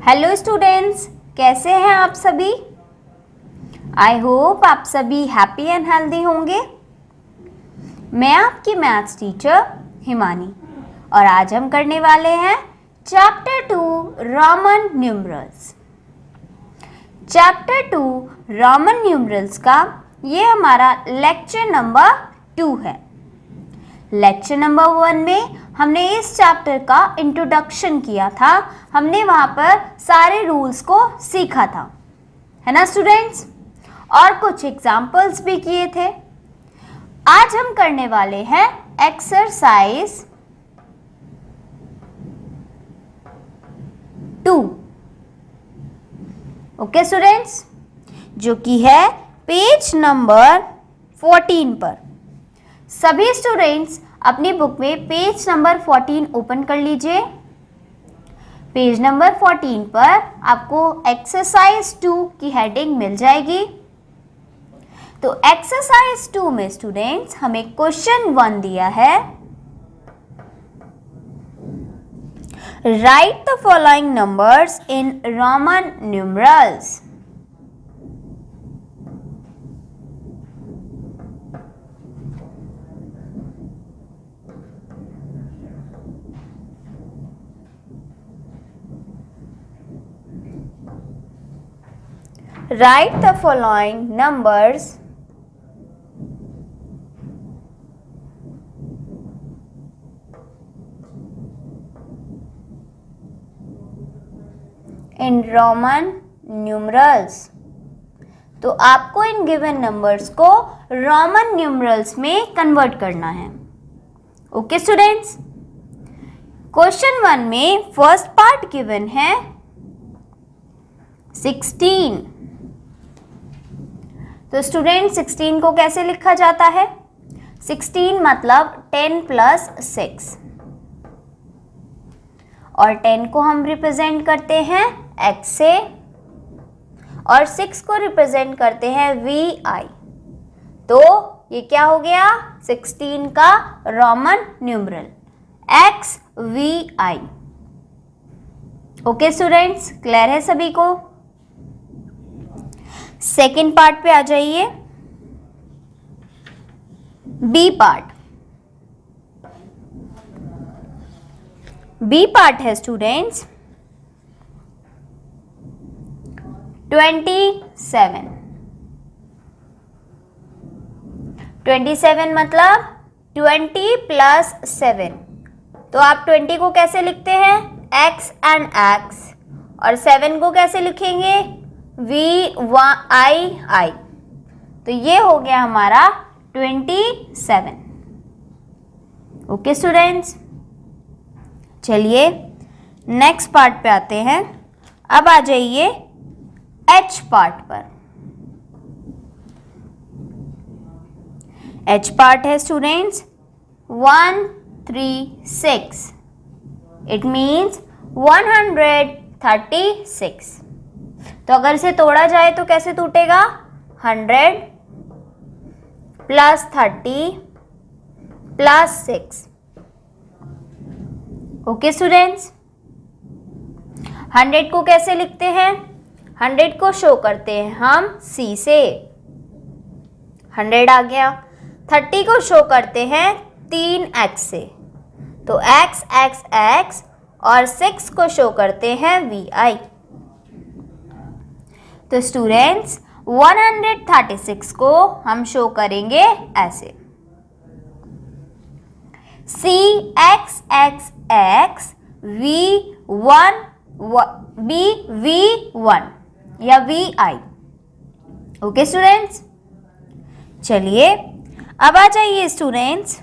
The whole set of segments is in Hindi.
हेलो स्टूडेंट्स, कैसे हैं आप सभी। आई होप आप सभी हैप्पी एंड हेल्दी होंगे। मैं आपकी मैथ्स टीचर हिमानी और आज हम करने वाले हैं chapter 2 Roman numerals. Chapter 2 Roman numerals का ये हमारा लेक्चर नंबर 2 है। लेक्चर नंबर 1 में हमने इस चैप्टर का इंट्रोडक्शन किया था। हमने वहाँ पर सारे रूल्स को सीखा था, है ना स्टूडेंट्स, और कुछ एग्जाम्पल्स भी किए थे। आज हम करने वाले हैं एक्सरसाइज 2। ओके स्टूडेंट्स, जो कि है पेज नंबर 14 पर। सभी स्टूडेंट्स अपनी बुक में पेज नंबर 14 ओपन कर लीजिए। पेज नंबर 14 पर आपको एक्सरसाइज 2 की हेडिंग मिल जाएगी। तो एक्सरसाइज 2 में स्टूडेंट्स हमें क्वेश्चन 1 दिया है, right the following numbers in Roman numerals. Write the following numbers in Roman numerals। तो आपको इन गिवन नंबर्स को रोमन न्यूमरल्स में कन्वर्ट करना है। ओके स्टूडेंट्स, क्वेश्चन 1 में फर्स्ट पार्ट गिवन है 16। तो स्टूडेंट 16 को कैसे लिखा जाता है? 16 मतलब 10 प्लस 6, और 10 को हम रिप्रेजेंट करते हैं x से और 6 को रिप्रेजेंट करते हैं vi। तो ये क्या हो गया? 16 का Roman numeral XVI। Okay students, clear है सभी को? सेकेंड पार्ट पे आ जाइए, बी पार्ट। बी पार्ट है स्टूडेंट्स 27। 27 मतलब 20 प्लस 7। तो आप 20 को कैसे लिखते हैं? x एंड x, और 7 को कैसे लिखेंगे? VI। तो ये हो गया हमारा 27। ओके स्टूडेंट्स, चलिए नेक्स्ट पार्ट पे आते हैं। अब आ जाइए H पार्ट पर। H पार्ट है स्टूडेंट्स 136। It means 136। तो अगर इसे तोड़ा जाए तो कैसे टूटेगा? 100 प्लस 30 प्लस 6। ओके स्टूडेंट्स, 100 को कैसे लिखते हैं? 100 को शो करते हैं हम C से, 100 आ गया। 30 को शो करते हैं 3x से, तो x x x, और 6 को शो करते हैं vi। तो स्टूडेंट्स 136 को हम शो करेंगे ऐसे, CXXX V1 या VI। ओके स्टूडेंट्स, चलिए अब आ जाइए स्टूडेंट्स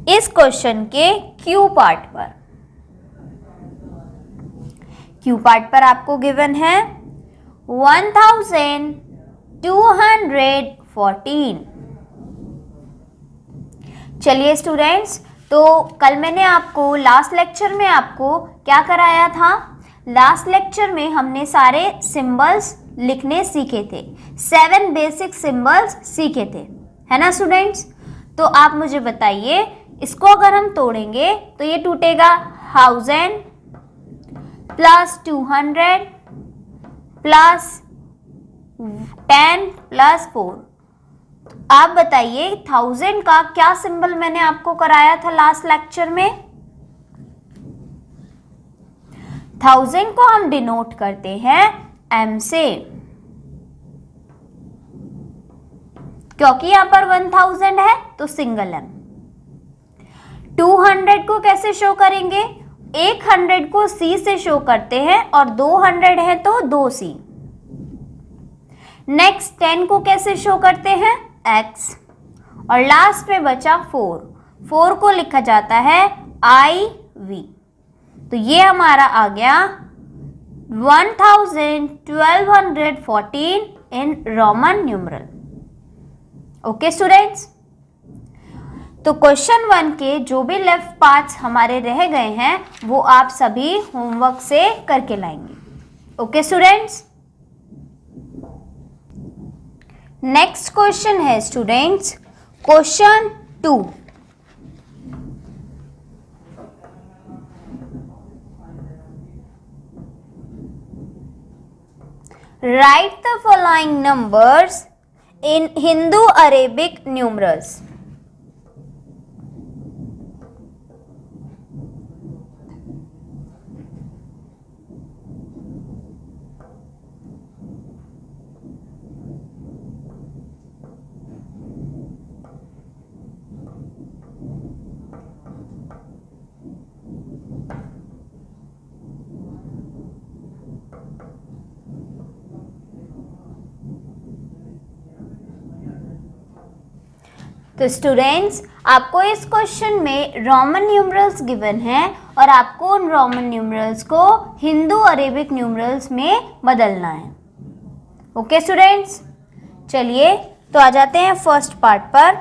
इस क्वेश्चन के क्यू पार्ट पर। क्यू पार्ट पर आपको गिवन है 1214। चलिए स्टूडेंट्स, तो कल मैंने आपको लास्ट लेक्चर में आपको क्या कराया था? लास्ट लेक्चर में हमने सारे सिंबल्स लिखने सीखे थे, 7 बेसिक सिंबल्स सीखे थे, है ना स्टूडेंट्स। तो आप मुझे बताइए, इसको अगर हम तोड़ेंगे तो ये टूटेगा 1000, प्लस 200 प्लस 10 प्लस 4। आप बताइए 1000 का क्या सिंबल मैंने आपको कराया था लास्ट लेक्चर में? 1000 को हम डिनोट करते हैं m से, क्योंकि यहां पर 1000 है तो सिंगल m। 200 को कैसे शो करेंगे? 100 को c से शो करते हैं और 200 है तो 2c। नेक्स्ट 10 को कैसे शो करते हैं? x। और लास्ट में बचा 4 को लिखा जाता है iv। तो ये हमारा आ गया 1214 in Roman numeral. Okay students, तो क्वेश्चन 1 के जो भी लेफ्ट पार्ट्स हमारे रह गए हैं वो आप सभी होमवर्क से करके लाएंगे। ओके स्टूडेंट्स, नेक्स्ट क्वेश्चन है students question 2। Right the following numbers in Hindu Arabic numerals. तो स्टूडेंट्स, आपको इस क्वेश्चन में रोमन न्यूमरल्स गिवन हैं और आपको उन रोमन न्यूमरल्स को हिंदू अरेबिक न्यूमरल्स में बदलना है। ओके स्टूडेंट्स, चलिए तो आ जाते हैं फर्स्ट पार्ट पर।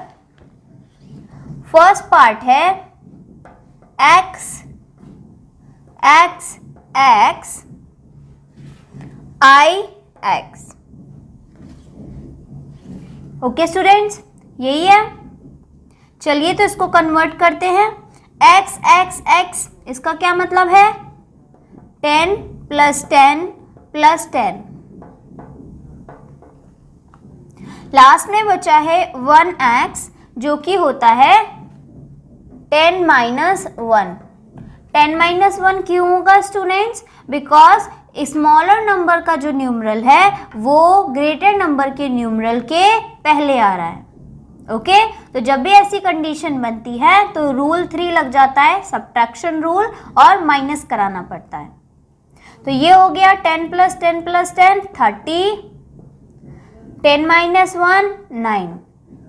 फर्स्ट पार्ट है x x x i x। Okay students, यही है। चलिए तो इसको कन्वर्ट करते हैं। x x x इसका क्या मतलब है? 10 प्लस 10 प्लस 10। लास्ट में बचा है 1x जो कि होता है 10 माइनस 1। 10 माइनस 1 क्यों होगा स्टूडेंट्स? बिकॉज स्मॉलर नंबर का जो न्यूमरल है वो ग्रेटर नंबर के न्यूमरल के पहले आ रहा है। ओके, तो जब भी ऐसी कंडीशन बनती है तो रूल 3 लग जाता है, सब्ट्रैक्शन रूल, और माइनस कराना पड़ता है। तो ये हो गया 10 प्लस 10 प्लस 10 30, 10 माइनस 1 9।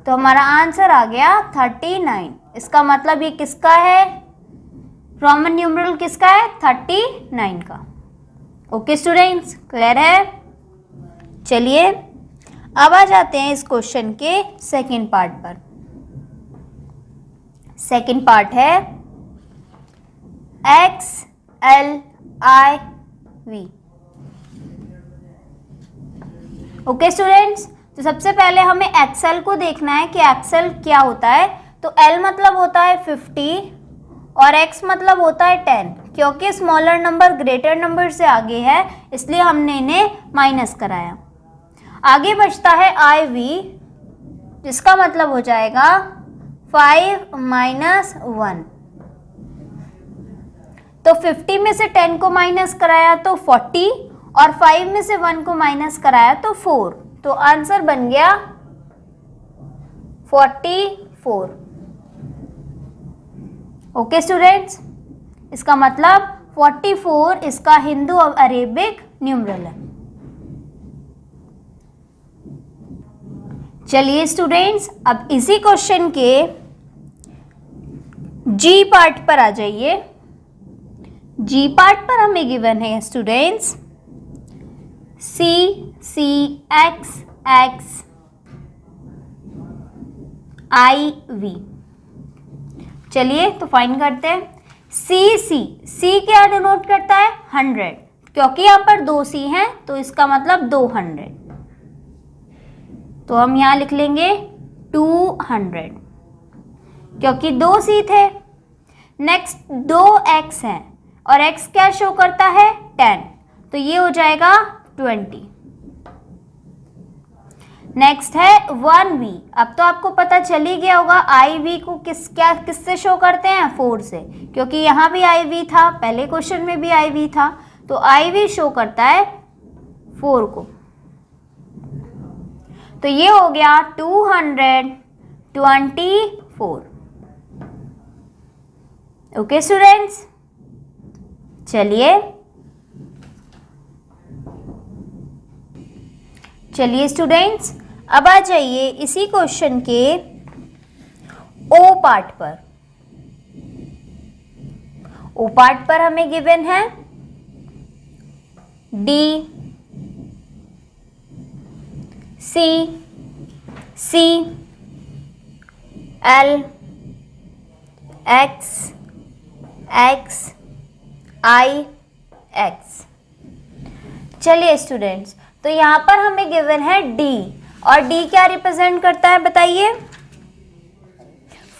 तो हमारा आंसर आ गया 39। इसका मतलब ये किसका है? रोमन न्यूमरल किसका है? 39 का। ओके स्टूडेंट्स, क्लियर है? चलिए अब आ जाते हैं इस क्वेश्चन के सेकंड पार्ट पर। सेकंड पार्ट है x l i v। Okay students, तो सबसे पहले हमें एक्सएल को देखना है कि एक्सएल क्या होता है। तो l मतलब होता है 50 और x मतलब होता है 10। क्योंकि स्मॉलर नंबर ग्रेटर नंबर से आगे है इसलिए हमने इन्हें माइनस कराया। आगे बचता है iv जिसका मतलब हो जाएगा 5 माइनस 1। तो 50 में से 10 को माइनस कराया तो 40 और 5 में से 1 को माइनस कराया तो 4। तो आंसर बन गया 44। ओके स्टूडेंट्स, इसका मतलब 44 इसका हिंदू अरेबिक न्यूमरल है। चलिए स्टूडेंट्स, अब इसी क्वेश्चन के जी पार्ट पर आ जाइए। जी पार्ट पर हमें गिवन है students C C X X I V. चलिए तो फाइंड करते हैं। सी सी सी क्या डिनोट करता है? 100। क्योंकि यहाँ पर 2 सी हैं तो इसका मतलब 200। तो हम यहाँ लिख लेंगे 200 क्योंकि 2 सी थे। नेक्स्ट 2 एक्स हैं। और x क्या शो करता है 10, तो ये हो जाएगा 20। नेक्स्ट है 1v। अब तो आपको पता चल ही गया होगा iv को किससे शो करते हैं 4 से, क्योंकि यहाँ भी iv था, पहले क्वेश्चन में भी iv था, तो iv शो करता है 4 को। तो ये हो गया 224। ओके स्टूडेंट्स, चलिए स्टूडेंट्स, अब आ जाइए इसी क्वेश्चन के ओ पार्ट पर। ओ पार्ट पर हमें गिवन है डी, सी, सी, एल, एक्स, एक्स, आई, एक्स। चलिए स्टूडेंट्स, तो यहाँ पर हमें गिवन है D, और D क्या रिप्रेजेंट करता है बताइए।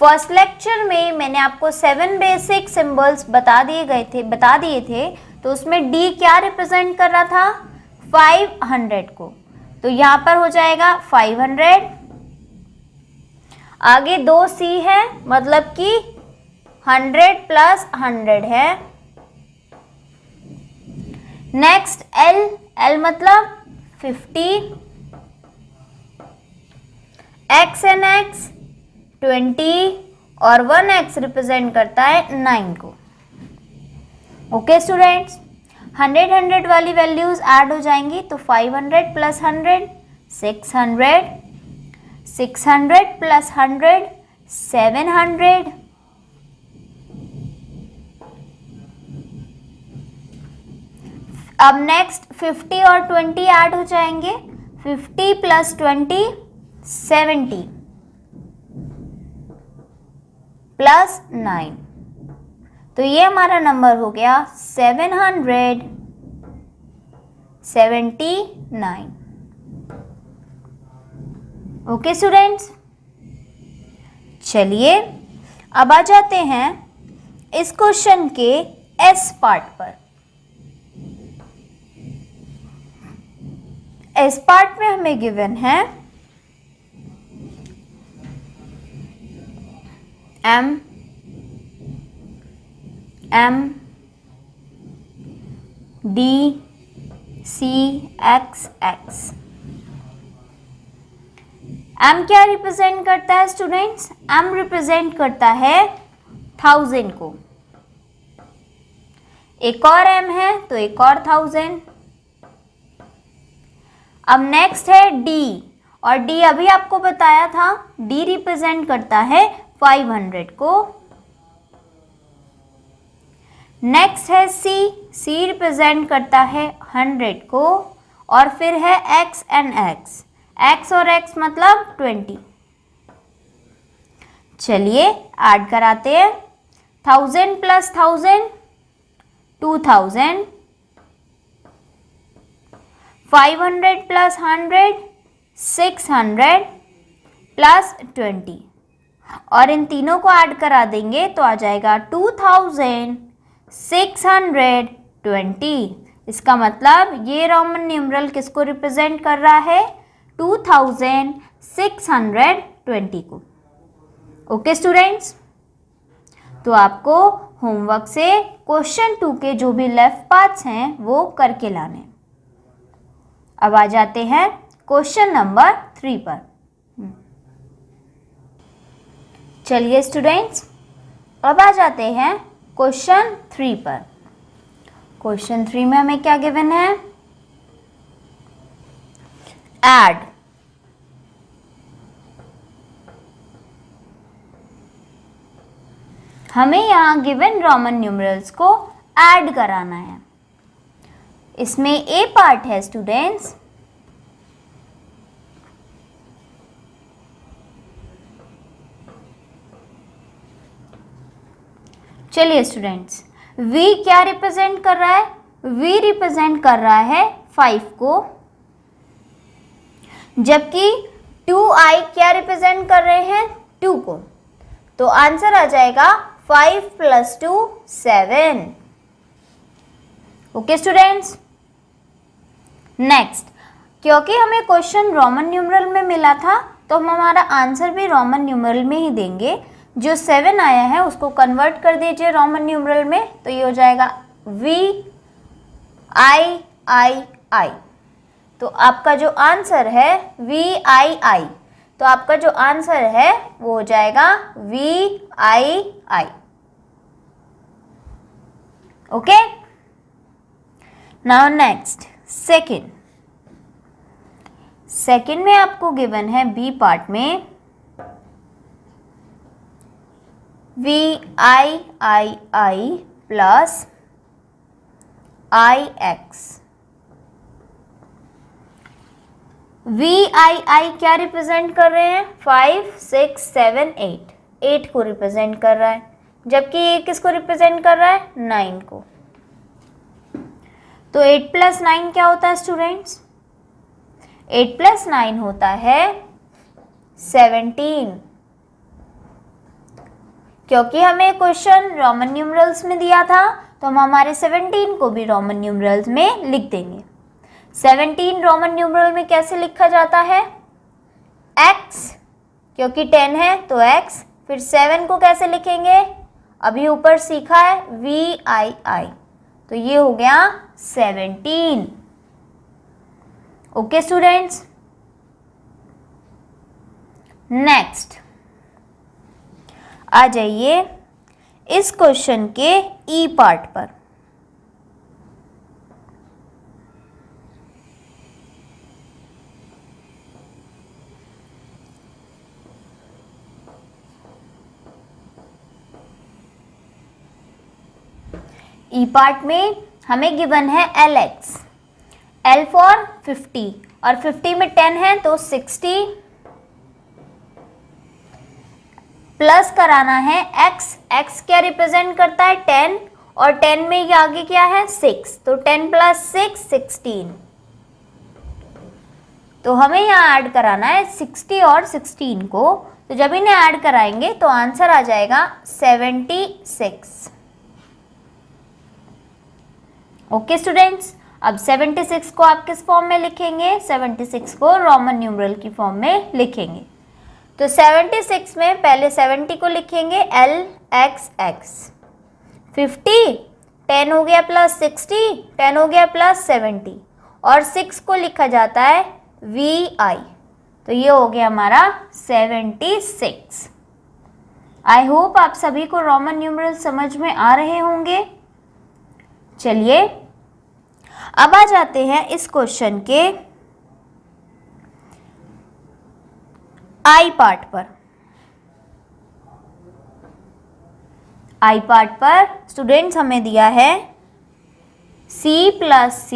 फर्स्ट लेक्चर में मैंने आपको 7 बेसिक सिंबल्स बता दिए थे, तो उसमें D क्या रिप्रेजेंट कर रहा था 500 को, तो यहाँ पर हो जाएगा 500। आगे 2 C है, मतलब कि 100 प्लस 100 है। नेक्स्ट L, L मतलब 50, x एंड x 20, और 1x रिप्रेजेंट करता है 9 को। ओके स्टूडेंट्स, 100 वाली वैल्यूज ऐड हो जाएंगी, तो 500 प्लस 100 600, 600 प्लस 100 700, अब नेक्स्ट 50 और 20 ऐड हो जाएंगे, 50 प्लस 20 70 प्लस 9, तो ये हमारा नंबर हो गया 779। ओके स्टूडेंट्स, चलिए अब आ जाते हैं इस क्वेश्चन के एस पार्ट पर। इस पार्ट में हमें गिवन है m, m, d, c, x, x। m क्या रिप्रेजेंट करता है स्टूडेंट्स, m रिप्रेजेंट करता है 1000 को। एक और m है तो एक और 1000। अब नेक्स्ट है D, और D अभी आपको बताया था D रिप्रेजेंट करता है 500 को। नेक्स्ट है C, C रिप्रेजेंट करता है 100 को, और फिर है X एंड X, X और X मतलब 20। चलिए ऐड कराते हैं, 1000 प्लस 1000 2000, 500 प्लस 100 600 प्लस 20, और इन तीनों को ऐड करा देंगे तो आ जाएगा 2620। इसका मतलब ये रोमन न्यूमरल किसको रिप्रेजेंट कर रहा है 2620 को। ओके स्टूडेंट्स, तो आपको होमवर्क से क्वेश्चन 2 के जो भी लेफ्ट पार्ट्स हैं वो करके लाने। अब आ जाते हैं क्वेश्चन नंबर 3 पर। चलिए स्टूडेंट्स, अब आ जाते हैं क्वेश्चन 3 पर। क्वेश्चन 3 में हमें क्या गिवन है, ऐड। हमें यहाँ गिवन रोमन न्यूमरल्स को ऐड कराना है। इसमें ए पार्ट है स्टूडेंट्स, चलिए स्टूडेंट्स, V क्या रिप्रेजेंट कर रहा है, V रिप्रेजेंट कर रहा है 5 को, जबकि 2i क्या रिप्रेजेंट कर रहे हैं 2 को। तो आंसर आ जाएगा 5 प्लस 2 7। ओके स्टूडेंट्स, नेक्स्ट, क्योंकि हमें क्वेश्चन रोमन न्यूमरल में मिला था तो हम हमारा आंसर भी रोमन न्यूमरल में ही देंगे। जो 7 आया है उसको कन्वर्ट कर दीजिए रोमन न्यूमरल में, तो ये हो जाएगा VIII। तो आपका जो आंसर है VII, तो आपका जो आंसर है वो हो जाएगा VII। Okay, now next second में आपको गिवन है बी पार्ट में VIII प्लस IX। VII क्या रिप्रेजेंट कर रहे हैं? 5, 6, 7, 8 को रिप्रेजेंट कर रहा है, जबकि ये किसको रिप्रेजेंट कर रहा है? 9 को। तो 8 प्लस 9 क्या होता है स्टूडेंट्स? 8 प्लस 9 होता है 17। क्योंकि हमें क्वेश्चन रोमन न्यूमरल्स में दिया था तो हम हमारे 17 को भी रोमन न्यूमरल्स में लिख देंगे। 17 रोमन न्यूमरल में कैसे लिखा जाता है? x, क्योंकि 10 है तो x। फिर 7 को कैसे लिखेंगे? अभी ऊपर सीखा है VII, तो ये हो गया 17। ओके स्टूडेंट्स, नेक्स्ट आ जाइए इस क्वेश्चन के ई पार्ट पर। ई पार्ट में हमें गिवन है LX, L फॉर 50, और 50 में 10 है तो 60, प्लस कराना है x। x क्या रिप्रेजेंट करता है? 10, और 10 में ये आगे क्या है? 6, तो 10 प्लस 6 16। तो हमें यहाँ ऐड कराना है 60 और 16 को, तो जब इन्हें ऐड कराएंगे तो आंसर आ जाएगा 76। ओके स्टूडेंट्स, अब 76 को आप किस फॉर्म में लिखेंगे? 76 को रोमन न्यूमरल की फॉर्म में लिखेंगे। तो 76 में पहले 70 को लिखेंगे LXX। 50 10 हो गया प्लस 60, 10 हो गया प्लस 70, और 6 को लिखा जाता है VI, तो ये हो गया हमारा 76। आई होप आप सभी को रोमन न्यूमरल समझ में आ रहे होंगे। चलिए अब आ जाते हैं इस क्वेश्चन के आई पार्ट पर। आई पार्ट पर स्टूडेंट्स हमें दिया है C plus C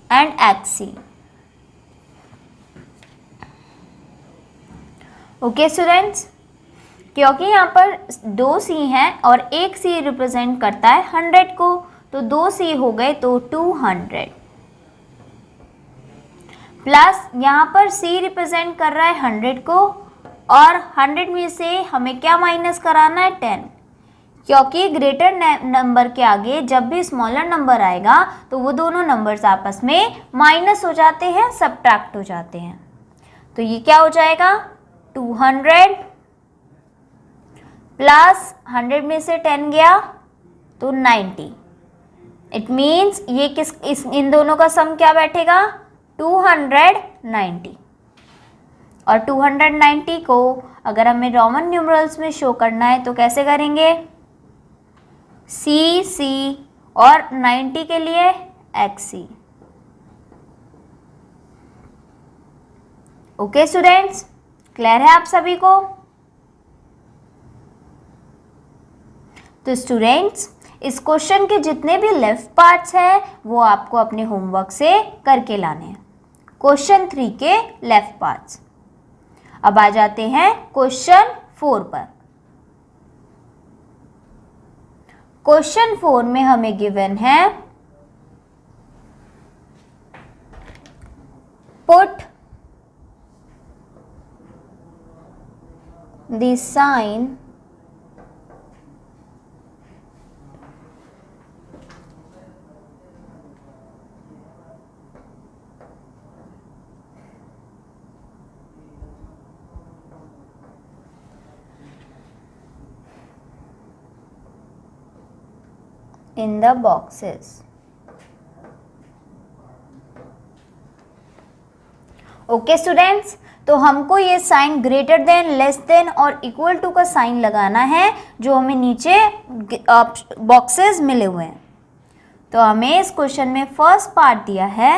and XC। Okay students, क्योंकि यहाँ पर 2 C हैं और एक C रिप्रेजेंट करता है 100 को, तो 2 C हो गए तो 200, प्लस यहाँ पर C रिप्रेजेंट कर रहा है 100 को, और 100 में से हमें क्या माइनस कराना है? 10, क्योंकि ग्रेटर नंबर के आगे जब भी स्मॉलर नंबर आएगा तो वो दोनों नंबर्स आपस में माइनस हो जाते हैं, सब्ट्रैक्ट हो जाते हैं। तो ये क्या हो जाएगा? 200 प्लस 100 में से 10 गया तो 90। इट मीन्स ये इन दोनों का सम क्या बैठेगा? 290। और 290 को अगर हमें रोमन न्यूमरल्स में शो करना है तो कैसे करेंगे? C और 90 के लिए XC। ओके स्टूडेंट्स, क्लियर है आप सभी को? तो स्टूडेंट्स, इस क्वेश्चन के जितने भी लेफ्ट पार्ट्स हैं वो आपको अपने होमवर्क से करके लाने हैं। क्वेश्चन 3 के लेफ्ट पार्ट्स। अब आ जाते हैं क्वेश्चन 4 पर। क्वेश्चन 4 में हमें गिवन है put the sign in the boxes. Okay students, तो हमको ये sign greater than, less than और इक्वल टू का साइन लगाना है जो हमें नीचे बॉक्सेस मिले हुए हैं। तो हमें इस क्वेश्चन में फर्स्ट पार्ट दिया है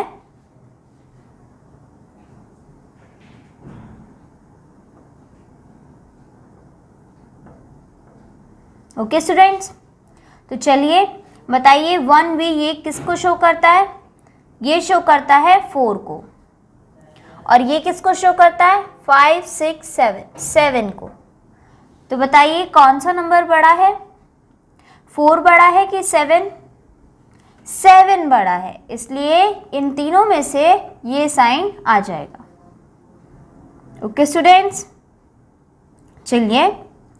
ओके स्टूडेंट्स, तो चलिए बताइए 1V ये किसको शो करता है? ये शो करता है 4 को, और ये किसको शो करता है? 5, 6, 7 को। तो बताइए कौन सा नंबर बड़ा है? 4 बड़ा है कि 7? 7 बड़ा है, इसलिए इन तीनों में से ये साइन आ जाएगा। ओके स्टूडेंट्स, चलिए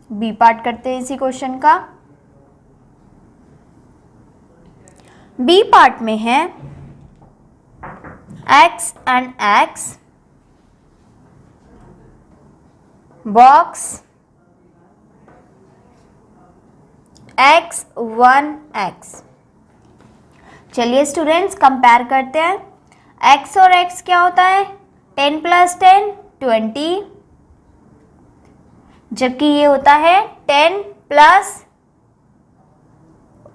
बी पार्ट करते हैं इसी क्वेश्चन का। बी पार्ट में है x and x, box x1x। चलिए स्टूडेंट्स कंपेयर करते हैं। x और x क्या होता है? 10 + 10 20, जबकि ये होता है 10 +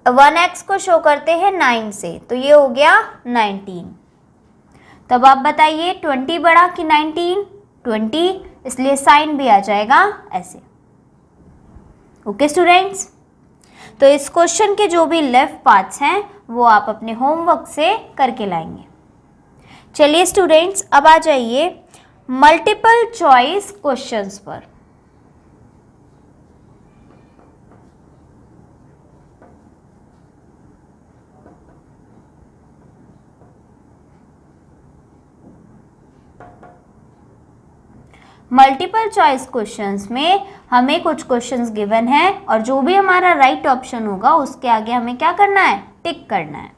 1x को शो करते हैं 9 से, तो ये हो गया 19। तब आप बताइए 20 बड़ा कि 19? 20, इसलिए साइन भी आ जाएगा ऐसे। ओके स्टूडेंट्स, तो इस क्वेश्चन के जो भी लेफ्ट पार्ट्स हैं वो आप अपने होमवर्क से करके लाएंगे। चलिए स्टूडेंट्स, अब आ जाइए मल्टीपल चॉइस क्वेश्चंस पर। मल्टीपल चॉइस क्वेश्चंस में हमें कुछ क्वेश्चंस गिवन है और जो भी हमारा राइट ऑप्शन होगा उसके आगे हमें क्या करना है? टिक करना है।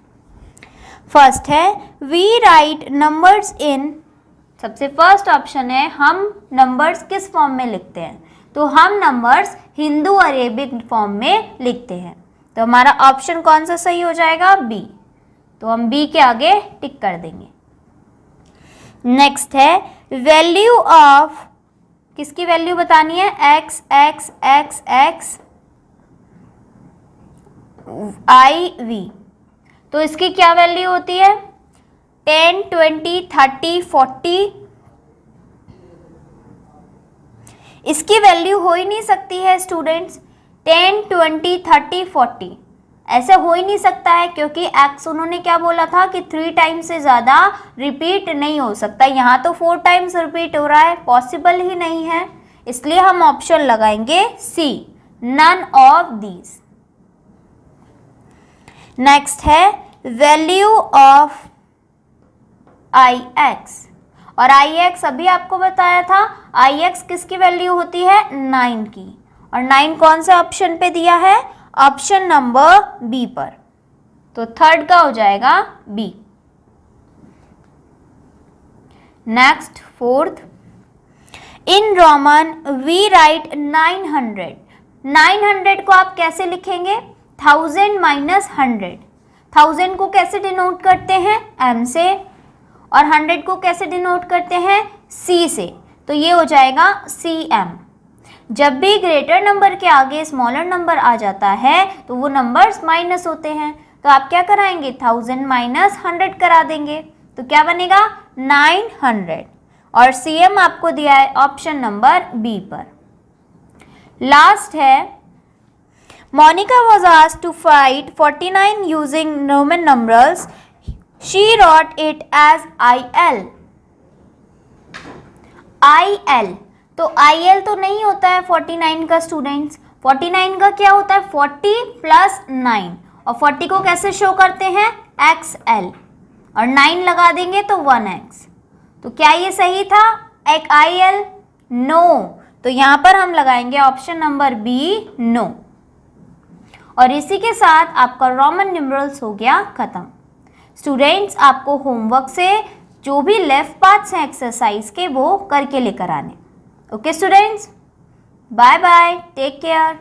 फर्स्ट है वी राइट नंबर्स इन, सबसे फर्स्ट ऑप्शन है हम नंबर्स किस फॉर्म में लिखते हैं? तो हम नंबर्स हिंदू अरेबिक फॉर्म में लिखते हैं। तो हमारा ऑप्शन कौन सा सही हो जाएगा? बी। तो हम बी के आगे टिक कर देंगे। नेक्स्ट है वैल्यू ऑफ, किसकी वैल्यू बतानी है? x x x x i v। तो इसकी क्या वैल्यू होती है? 10 20 30 40। इसकी वैल्यू हो ही नहीं सकती है स्टूडेंट्स। 10 20 30 40 ऐसे हो ही नहीं सकता है, क्योंकि x उन्होंने क्या बोला था कि 3 टाइम्स से ज़्यादा रिपीट नहीं हो सकता। यहाँ तो 4 टाइम्स रिपीट हो रहा है, पॉसिबल ही नहीं है, इसलिए हम ऑप्शन लगाएंगे सी, नन ऑफ दीज। नेक्स्ट है वैल्यू ऑफ आई एक्स, और आई एक्स अभी आपको बताया था, आई एक्स किसकी वैल्यू होती है? 9 की, और 9 कौन से ऑप्शन पे दिया है? ऑप्शन नंबर बी पर। तो थर्ड का हो जाएगा B. Next fourth, in Roman we write 900। 900 को आप कैसे लिखेंगे? 1000 - 100। 1000 को कैसे डिनोट करते हैं? m से, और 100 को कैसे डिनोट करते हैं? c से। तो ये हो जाएगा cm। जब भी ग्रेटर नंबर के आगे स्मॉलर नंबर आ जाता है तो वो नंबर्स माइनस होते हैं, तो आप क्या कराएंगे? 1000 - 100 करा देंगे, तो क्या बनेगा? 900, और cm आपको दिया है ऑप्शन नंबर बी पर। लास्ट है Monika was asked to write 49 using Roman numerals. She wrote it as IL. IL, तो IL तो नहीं होता है 49 का स्टूडेंट्स। 49 का क्या होता है? 40 + 9, और 40 को कैसे शो करते हैं? XL, और 9 लगा देंगे तो 1x। तो क्या ये सही था? एक IL? नो। तो यहाँ पर हम लगाएंगे ऑप्शन नंबर बी, नो। और इसी के साथ आपका रोमन न्यूमरल्स हो गया खत्म। स्टूडेंट्स, आपको होमवर्क से जो भी लेफ्ट पार्ट्स हैं एक्सरसाइज के वो करके लेकर आने। Okay students, bye bye, take care.